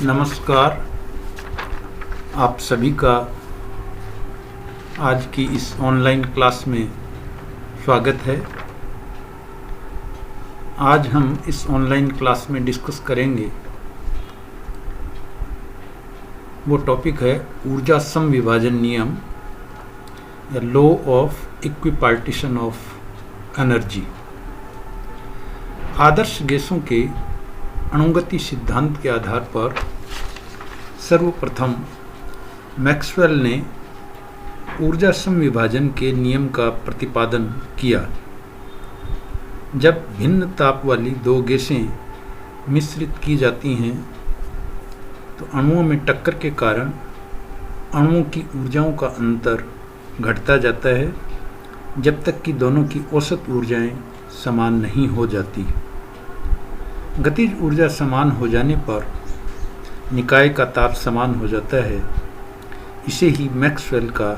नमस्कार। आप सभी का आज की इस ऑनलाइन क्लास में स्वागत है। आज हम इस ऑनलाइन क्लास में डिस्कस करेंगे, वो टॉपिक है ऊर्जा समविभाजन नियम या law of equipartition of energy. आदर्श गैसों के अणुगति सिद्धांत के आधार पर सर्वप्रथम मैक्सवेल ने ऊर्जा समविभाजन के नियम का प्रतिपादन किया। जब भिन्न ताप वाली दो गैसें मिश्रित की जाती हैं तो अणुओं में टक्कर के कारण अणुओं की ऊर्जाओं का अंतर घटता जाता है जब तक कि दोनों की औसत ऊर्जाएं समान नहीं हो जाती। गतिज ऊर्जा समान हो जाने पर निकाय का ताप समान हो जाता है। इसे ही मैक्सवेल का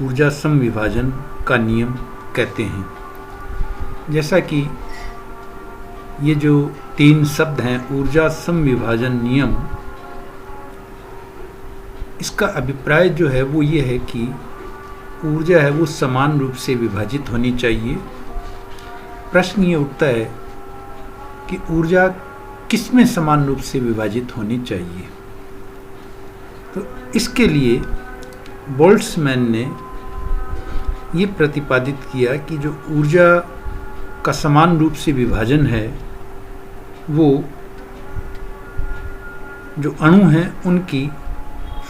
ऊर्जा समविभाजन का नियम कहते हैं। जैसा कि ये जो तीन शब्द हैं ऊर्जा समविभाजन नियम, इसका अभिप्राय जो है वो ये है कि ऊर्जा है वो समान रूप से विभाजित होनी चाहिए। प्रश्न ये उठता है कि ऊर्जा किसमें समान रूप से विभाजित होनी चाहिए। तो इसके लिए बोल्ट्जमैन ने ये प्रतिपादित किया कि जो ऊर्जा का समान रूप से विभाजन है वो जो अणु हैं उनकी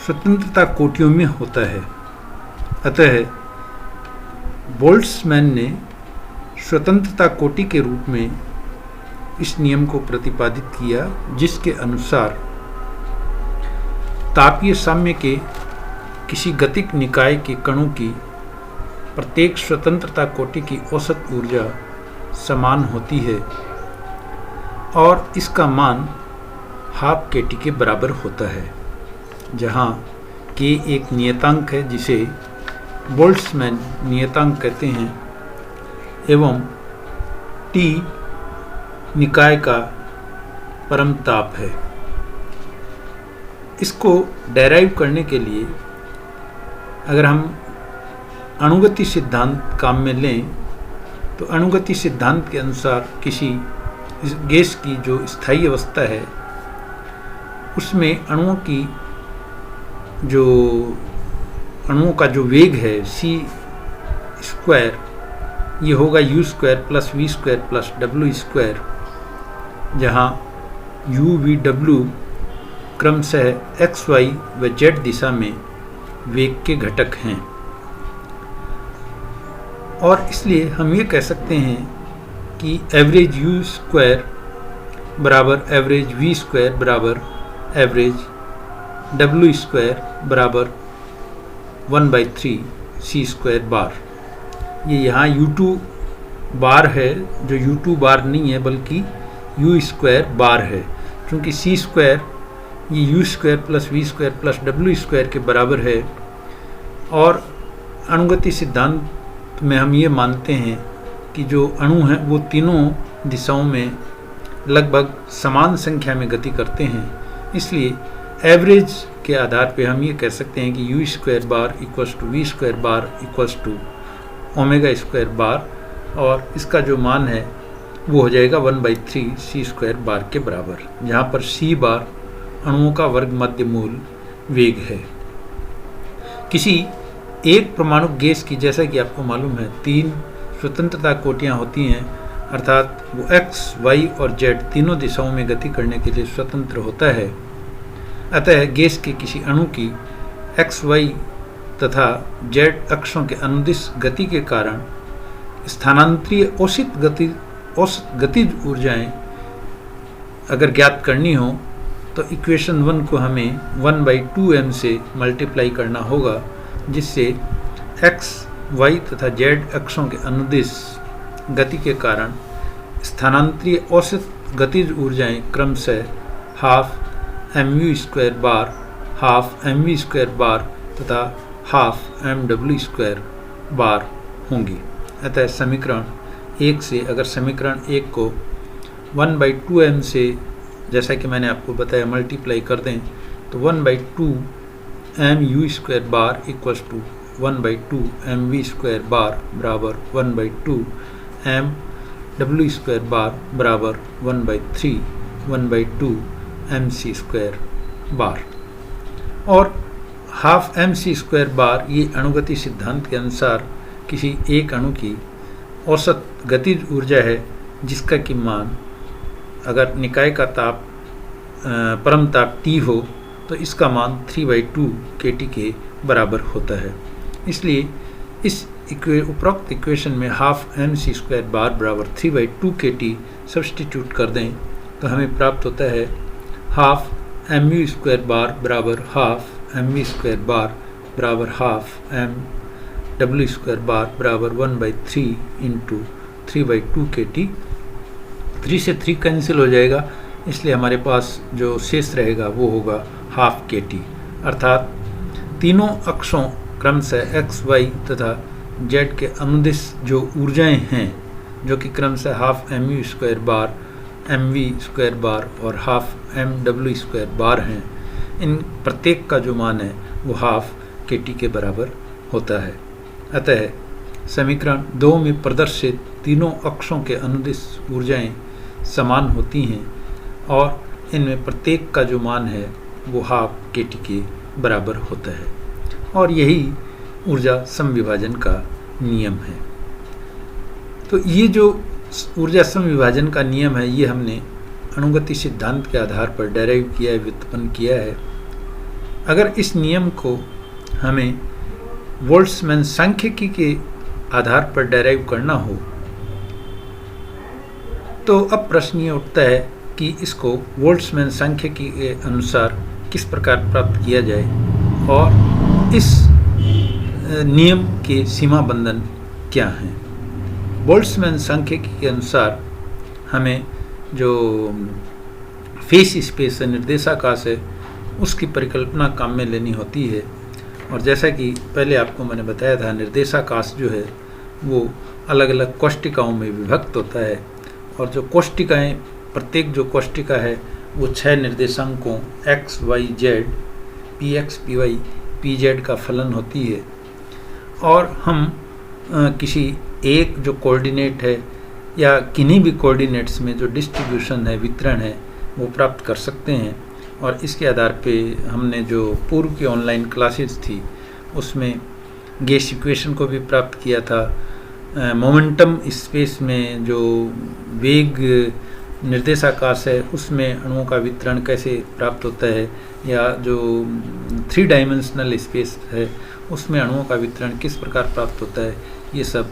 स्वतंत्रता कोटियों में होता है। अतः बोल्ट्जमैन ने स्वतंत्रता कोटि के रूप में इस नियम को प्रतिपादित किया, जिसके अनुसार तापीय साम्य के किसी गतिक निकाय के कणों की प्रत्येक स्वतंत्रता कोटि की औसत ऊर्जा समान होती है और इसका मान हाफ केटी के बराबर होता है, जहाँ के एक नियतांक है जिसे बोल्ट्जमैन नियतांक कहते हैं एवं टी निकाय का परम ताप है। इसको डेराइव करने के लिए अगर हम अणुगति सिद्धांत काम में लें तो अणुगति सिद्धांत के अनुसार किसी गैस की जो स्थायी अवस्था है उसमें अणुओं का जो वेग है c स्क्वायर, ये होगा u square plus v square plus w square, जहाँ u v w क्रमशः x y व z दिशा में वेग के घटक हैं। और इसलिए हम ये कह सकते हैं कि एवरेज u स्क्वायर बराबर एवरेज v स्क्वायर बराबर एवरेज w स्क्वायर बराबर 1/3 c स्क्वायर बार। ये यहाँ u2 बार है, जो u2 बार नहीं है बल्कि u स्क्वायर बार है, क्योंकि c स्क्वायर ये u square plus v square plus w square के बराबर है। और अणुगति सिद्धांत में हम ये मानते हैं कि जो अणु हैं वो तीनों दिशाओं में लगभग समान संख्या में गति करते हैं। इसलिए एवरेज के आधार पे हम ये कह सकते हैं कि u square bar equals to v square bar equals to omega square bar, और इसका जो मान है वो हो जाएगा 1/3 c स्क्वायर बार के बराबर, जहाँ पर c बार अणुओं का वर्ग मध्य मूल वेग है। किसी एक परमाणु गैस की, जैसा कि आपको मालूम है, 3 स्वतंत्रता कोटियाँ होती हैं, अर्थात वो x, y और z तीनों दिशाओं में गति करने के लिए स्वतंत्र होता है। अतः गैस के किसी अणु की x, y तथा z अक्षों के अनुदिश गति के कारण स्थानांतरीय औसत गतिज ऊर्जाएं अगर ज्ञात करनी हो तो इक्वेशन 1 को हमें 1/2m से मल्टीप्लाई करना होगा, जिससे x, y तथा z अक्षों के अनुदिश गति के कारण स्थानांतरीय औसत गतिज ऊर्जाएं क्रमशः half mu square bar, half mv square bar तथा हाफ mw स्क्वायर बार होंगी। अतः समीकरण 1 से अगर समीकरण 1 को 1/2m से जैसा कि मैंने आपको बताया मल्टीप्लाई कर दें तो 1/2 mu² bar equals to 1/2 mv² बार बराबर 1/2 mw² बार बराबर 1/3 1/2 mc² बार। और हाफ mc² बार ये अणुगति सिद्धांत के अनुसार किसी एक अणु की औसत गतिज ऊर्जा है, जिसका कि मान अगर निकाय का ताप परम ताप T हो तो इसका मान 3/2 kT के बराबर होता है। इसलिए इस उपरोक्त इक्वेशन में हाफ mc² बार बराबर 3/2 kT सब्सटीट्यूट कर दें तो हमें प्राप्त होता है हाफ mu² बार बराबर हाफ mv² बार बराबर हाफ mw² बार बराबर 1/3 इंटू 3/2 kT। 3 से 3 कैंसिल हो जाएगा, इसलिए हमारे पास जो शेष रहेगा वो होगा हाफ kT। अर्थात तीनों अक्षों क्रमशः x, y तथा z के अनुदिश जो ऊर्जाएं हैं, जो कि क्रमशः हाफ mu² बार, mv² बार और हाफ mw² बार हैं, इन प्रत्येक का जो मान है वो हाफ kT के बराबर होता है। अतः समीकरण 2 में प्रदर्शित तीनों अक्षों के अनुदिश ऊर्जाएं समान होती हैं और इनमें प्रत्येक का जो मान है वो हाफ kT के बराबर होता है, और यही ऊर्जा समविभाजन का नियम है। तो ये जो ऊर्जा समविभाजन का नियम है ये हमने अणुगति सिद्धांत के आधार पर डेराइव किया है, व्युत्पन्न किया है। अगर इस नियम को हमें बोल्ट्जमैन सांख्यिकी के आधार पर डेराइव करना हो तो अब प्रश्न ये उठता है कि इसको बोल्ट्जमैन सांख्यिकी के अनुसार किस प्रकार प्राप्त किया जाए और इस नियम के सीमा बंधन क्या हैं। बोल्ट्जमैन सांख्यिकी के अनुसार हमें जो फेस स्पेस है, निर्देशाकाश है, उसकी परिकल्पना काम में लेनी होती है। और जैसा कि पहले आपको मैंने बताया था, निर्देशाकाश जो है वो अलग अलग कोष्टिकाओं में विभक्त होता है, और जो कोष्टिकाएं, प्रत्येक जो कोष्टिका है वो 6 निर्देशांकों x, y, z, px, py, pz का फलन होती है। और हम किसी एक जो कोऑर्डिनेट है या किन्हीं भी कोऑर्डिनेट्स में जो डिस्ट्रीब्यूशन है, वितरण है, वो प्राप्त कर सकते हैं। और इसके आधार पे हमने जो पूर्व की ऑनलाइन क्लासेस थी उसमें गेस इक्वेशन को भी प्राप्त किया था। मोमेंटम स्पेस में जो वेग निर्देशाकाश है उसमें अणुओं का वितरण कैसे प्राप्त होता है, या जो 3 डायमेंशनल स्पेस है उसमें अणुओं का वितरण किस प्रकार प्राप्त होता है, ये सब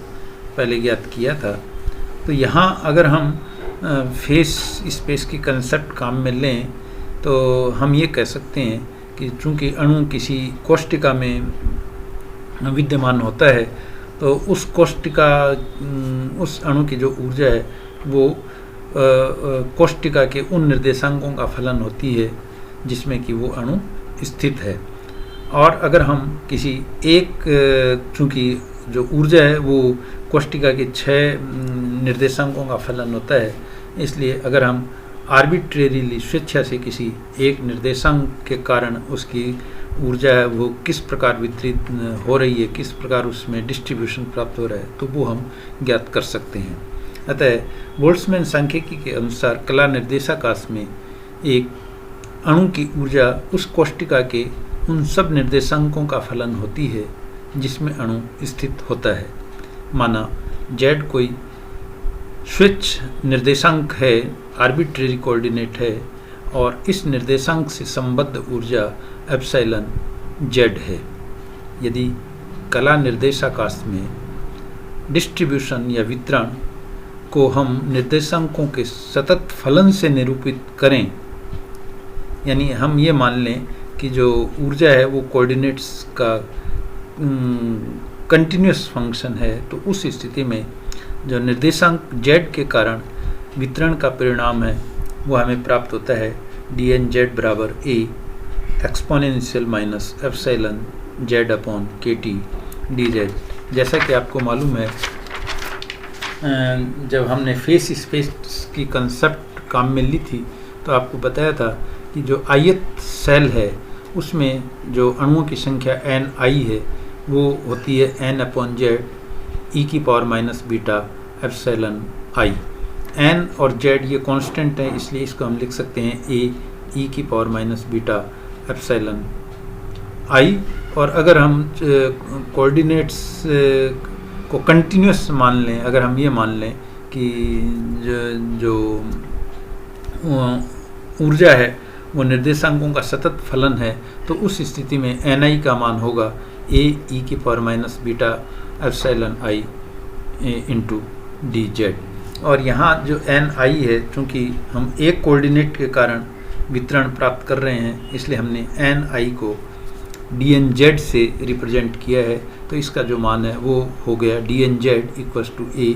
पहले ज्ञात किया था। तो यहाँ अगर हम फेस स्पेस की कंसेप्ट काम में लें तो हम ये कह सकते हैं कि चूँकि अणु किसी कोष्टिका में विद्यमान होता है तो उस कोष्टिका, उस अणु की जो ऊर्जा है वो कोष्टिका के उन निर्देशांकों का फलन होती है जिसमें कि वो अणु स्थित है। और अगर हम किसी एक, चूँकि जो ऊर्जा है वो कोष्टिका के 6 निर्देशांकों का फलन होता है, इसलिए अगर हम आर्बिट्रेरीली, स्वेच्छा से किसी एक निर्देशांक के कारण उसकी ऊर्जा है वो किस प्रकार वितरित हो रही है, किस प्रकार उसमें डिस्ट्रीब्यूशन प्राप्त हो रहा है, तो वो हम ज्ञात कर सकते हैं। अतः बोल्ट्जमैन सांख्यिकी के अनुसार कला निर्देशाकाश में एक अणु की ऊर्जा उस कोष्टिका के उन सब निर्देशांकों का फलन होती है जिसमें अणु स्थित होता है। माना z कोई स्वेच्छ निर्देशांक है, आर्बिट्रेरी कोऑर्डिनेट है, और इस निर्देशांक से संबद्ध ऊर्जा एप्सिलॉन z है। यदि कला निर्देशाकाश में डिस्ट्रीब्यूशन या वितरण को हम निर्देशांकों के सतत फलन से निरूपित करें, यानी हम ये मान लें कि जो ऊर्जा है वो कोऑर्डिनेट्स का कंटिन्यूस फंक्शन है, तो उस स्थिति में जो निर्देशांक z के कारण वितरण का परिणाम है वो हमें प्राप्त होता है dnz बराबर a exponential minus epsilon z upon kt dz। जैसा कि आपको मालूम है, जब हमने फेस स्पेस की कंसेप्ट काम में ली थी तो आपको बताया था कि जो ith सेल है उसमें जो अणुओं की संख्या ni है वो होती है n/z e⁻β ε n और z ये कांस्टेंट है, इसलिए इसको हम लिख सकते हैं a e⁻β ε और अगर हम कोऑर्डिनेट्स को कंटिन्यूस मान लें, अगर हम ये मान लें कि जो ऊर्जा है वो निर्देशांकों का सतत फलन है, तो उस स्थिति में ni का मान होगा a e⁻β ε इंटू dz। और यहाँ जो ni है, चूँकि हम एक कोऑर्डिनेट के कारण वितरण प्राप्त कर रहे हैं, इसलिए हमने ni को dnz से रिप्रेजेंट किया है। तो इसका जो मान है वो हो गया dnz equals to a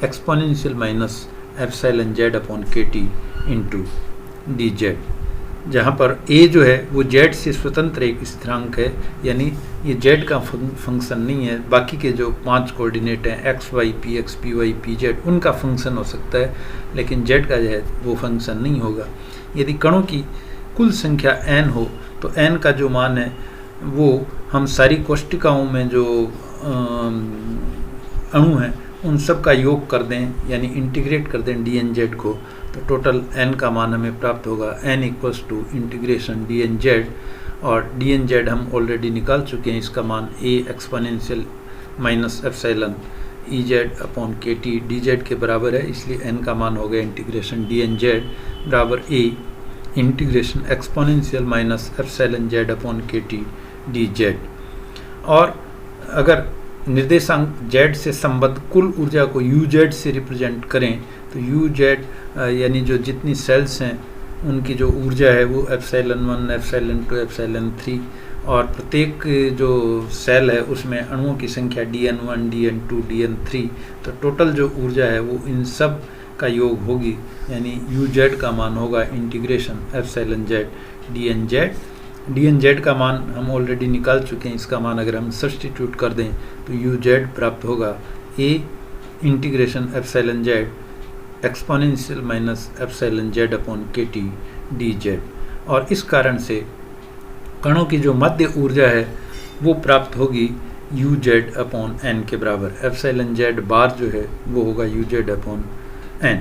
exponential minus εz/kt into dz, जहाँ पर a जो है वो z से स्वतंत्र एक स्थिरांक है, यानी ये z का फंक्शन नहीं है। बाकी के जो 5 कोऑर्डिनेट हैं x, y, px, py, pz उनका फंक्शन हो सकता है, लेकिन z का जो है वो फंक्शन नहीं होगा। यदि कणों की कुल संख्या n हो तो n का जो मान है वो हम सारी कोष्टिकाओं में जो अणु हैं उन सब का योग कर दें, यानी इंटीग्रेट कर दें dnz को, तो टोटल n का मान हमें प्राप्त होगा n equals to integration dnz, और dnz हम ऑलरेडी निकाल चुके हैं, इसका मान a exponential minus epsilon ez/kt dz के बराबर है, इसलिए n का मान हो गया इंटीग्रेशन dnz बराबर a integration exponential minus epsilon z/kt dz। और अगर निर्देशांक z से संबद्ध कुल ऊर्जा को uz से रिप्रेजेंट करें, तो uz यानी जो जितनी सेल्स हैं उनकी जो ऊर्जा है वो ε1, ε2, ε3, और प्रत्येक जो सेल है उसमें अणुओं की संख्या dn1, dn2, dn3, तो टोटल जो ऊर्जा है वो इन सब का योग होगी, यानी uz का मान होगा इंटीग्रेशन εz dnz। dnz का मान हम ऑलरेडी निकाल चुके हैं, इसका मान अगर हम सब्स्टिट्यूट कर दें तो uz प्राप्त होगा a integration εz exponential minus εz/kt dz। और इस कारण से कणों की जो मध्य ऊर्जा है वो प्राप्त होगी uz/n के बराबर, εz बार जो है वो होगा uz/n।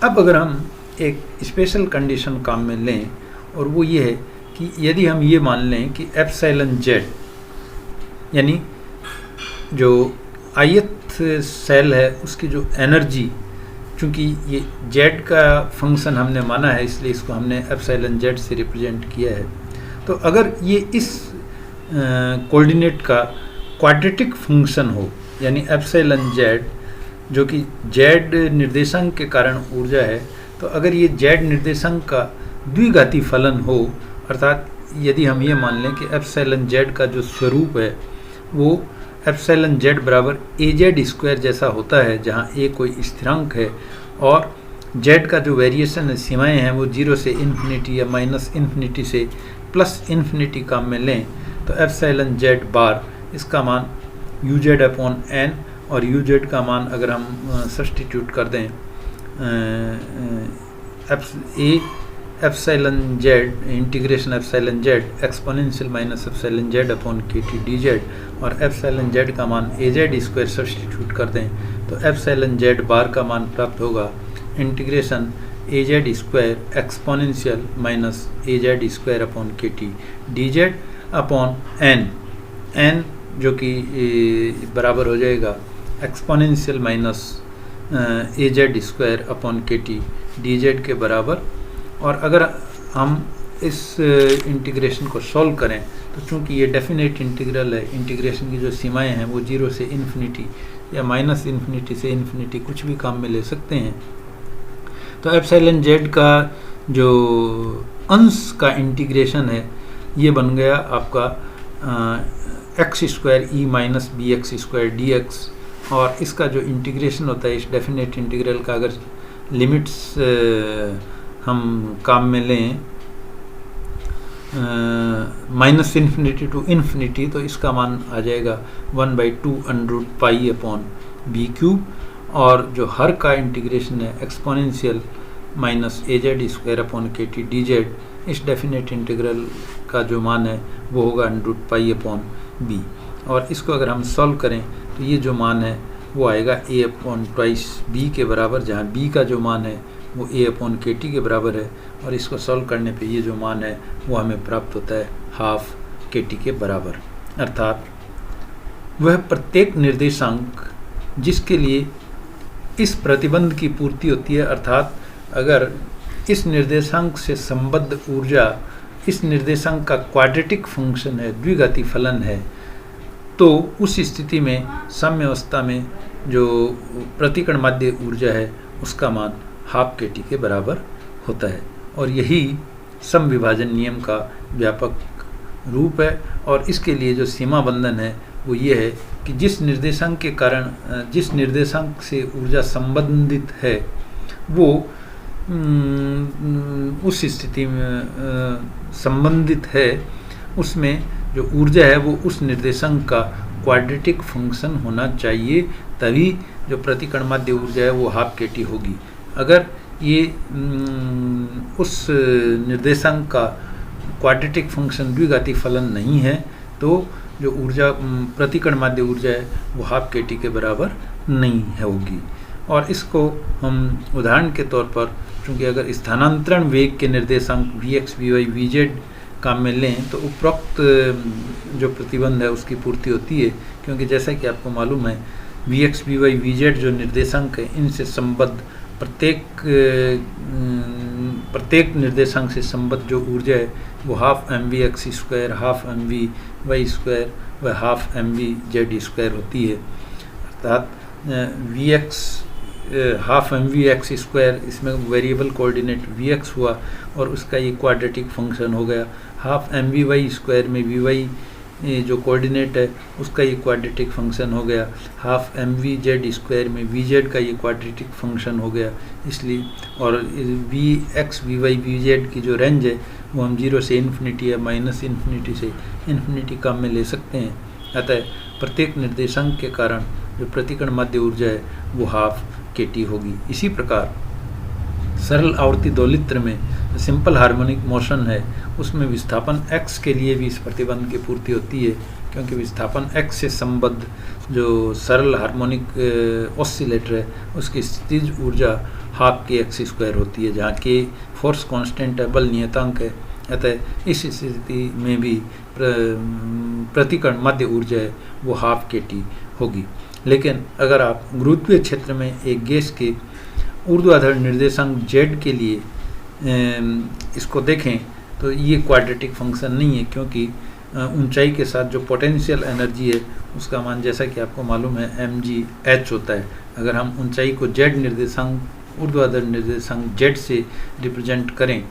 अब अगर हम एक स्पेशल कंडीशन काम में लें, और वो ये है कि यदि हम ये मान लें कि εz यानी जो ith सेल है उसकी जो एनर्जी, चूँकि ये z का फंक्शन हमने माना है इसलिए इसको हमने εz से रिप्रेजेंट किया है, तो अगर ये इस कोऑर्डिनेट का क्वाड्रेटिक फंक्शन हो, यानी εz जो कि z निर्देशांक के कारण ऊर्जा है, तो अगर ये z निर्देशांक का द्विघाती फलन हो, अर्थात यदि हम ये मान लें कि εz का जो स्वरूप है वो εz बराबर az² जैसा होता है, जहाँ a कोई स्थिरांक है और z का जो वेरिएशन है, सीमाएं हैं वो 0 से इन्फिनिटी या माइनस इन्फिनिटी से प्लस इन्फिनिटी काम में लें, तो εz बार इसका मान uz/n, और uz का मान अगर हम सब्स्टिट्यूट कर दें εz integration εz exponential minus εz/kt dz, और εz का मान az² सब्स्टिट्यूट कर दें तो εz बार का मान प्राप्त होगा integration az² exponential minus az²/kt dz upon n जो कि बराबर हो जाएगा एक्सपोनेंशियल माइनस az²/kt dz के बराबर। और अगर हम इस इंटीग्रेशन को सॉल्व करें तो चूंकि ये डेफिनेट इंटीग्रल है, इंटीग्रेशन की जो सीमाएं हैं वो 0 से इन्फिनिटी या माइनस इन्फिनिटी से इन्फिनिटी कुछ भी काम में ले सकते हैं, तो εz का जो अंश का इंटीग्रेशन है ये बन गया आपका x² e minus bx² dx, और इसका जो इंटीग्रेशन होता है इस डेफिनेट इंटीग्रल का अगर लिमिट्स हम काम में लें माइनस इन्फिनिटी टू इन्फिनिटी, तो इसका मान आ जाएगा 1/2√π/b³, और जो हर का इंटीग्रेशन है एक्सपोनेंशियल माइनस ए जेड स्क्वायर अपॉन के टी डी जेड, इस डेफिनेट इंटीग्रल का जो मान है वो होगा √पाई अपॉन बी। और इसको अगर हम सॉल्व करें तो ये जो मान है वो आएगा a अपॉन ट्वाइस बी के बराबर, जहाँ b का जो मान है वो a अपॉन के टी के बराबर है। और इसको सॉल्व करने पे ये जो मान है वो हमें प्राप्त होता है हाफ के टी के बराबर। अर्थात वह प्रत्येक निर्देशांक जिसके लिए इस प्रतिबंध की पूर्ति होती है, अर्थात अगर इस निर्देशांक से संबद्ध ऊर्जा इस निर्देशांक का क्वाड्रेटिक फंक्शन है, द्विघाती फलन है, तो उस स्थिति में साम्यावस्था में जो प्रतिकण माध्य ऊर्जा है उसका मान हाफ के टी के बराबर होता है। और यही समविभाजन नियम का व्यापक रूप है। और इसके लिए जो सीमा बंधन है वो ये है कि जिस निर्देशांक के कारण जिस निर्देशांक से ऊर्जा संबंधित है वो उस स्थिति में संबंधित है, उसमें जो ऊर्जा है वो उस निर्देशांक का क्वाड्रेटिक फंक्शन होना चाहिए, तभी जो प्रतिकण माध्य ऊर्जा है वो हाफ के टी होगी। अगर ये उस निर्देशांक का क्वाड्रेटिक फंक्शन द्विघाती फलन नहीं है तो जो ऊर्जा प्रतिकण माध्य ऊर्जा है वो हाफ के टी के बराबर नहीं होगी। और इसको हम उदाहरण के तौर पर, क्योंकि अगर स्थानांतरण वेग के निर्देशांक vx, vy, vz काम में लें तो उपरोक्त जो प्रतिबंध है उसकी पूर्ति होती है, क्योंकि जैसा कि आपको मालूम है vx, vy, vz जो निर्देशांक है इनसे संबद्ध प्रत्येक निर्देशांक से संबद्ध जो ऊर्जा है वो half M V X square, half M V Y square व half M V Z square होती है। अर्थात V X half M V X square, इसमें वेरिएबल कोऑर्डिनेट वी एक्स हुआ और उसका ये क्वाड्रेटिक फंक्शन हो गया। Half M V Y square में वी वाई जो कोऑर्डिनेट है उसका ये क्वाड्रेटिक फंक्शन हो गया। Half M V Z square में वी जेड का ये क्वाड्रेटिक फंक्शन हो गया। इसलिए और V X, V Y, V Z की जो रेंज है वो हम 0 से इन्फिनिटी या माइनस इन्फिनिटी से इन्फिनिटी काम में ले सकते हैं। अतः प्रत्येक निर्देशांक के कारण जो प्रतिकण माध्य ऊर्जा है वो हाफ के टी होगी। इसी प्रकार सरल आवर्ती दोलित्र में सिंपल हार्मोनिक मोशन है उसमें विस्थापन x के लिए भी इस प्रतिबंध की पूर्ति होती है, क्योंकि विस्थापन x से संबद्ध जो सरल हार्मोनिक ऑसिलेटर है उसकी स्थितिज ऊर्जा हाफ के एक्स स्क्वायर होती है, जहाँ के फोर्स कांस्टेंट है, बल नियतांक है। अतः इस स्थिति में भी प्रतिकण माध्य ऊर्जा है वो हाफ के टी होगी। लेकिन अगर आप गुरुत्वीय क्षेत्र में एक गैस के ऊर्ध्वाधर निर्देशांक z के लिए इसको देखें तो ये क्वाड्रेटिक फंक्शन नहीं है, क्योंकि ऊंचाई के साथ जो पोटेंशियल एनर्जी है उसका मान जैसा कि आपको मालूम है mgh होता है। अगर हम ऊंचाई को z निर्देशांक, ऊर्ध्वाधर निर्देशांक z से रिप्रेजेंट करें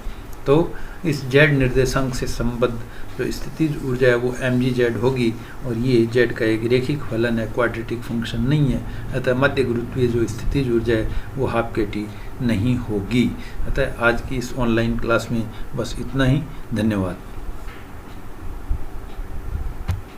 तो इस z निर्देशांक से संबद्ध जो स्थितिज ऊर्जा है वो mgz होगी, और ये z का एक रेखिक फलन है, क्वाड्रेटिक फंक्शन नहीं है। अतः मध्य गुरुत्वीय जो स्थितिज ऊर्जा है वो हाफ के टी नहीं होगी। अतः आज की इस ऑनलाइन क्लास में बस इतना ही। धन्यवाद।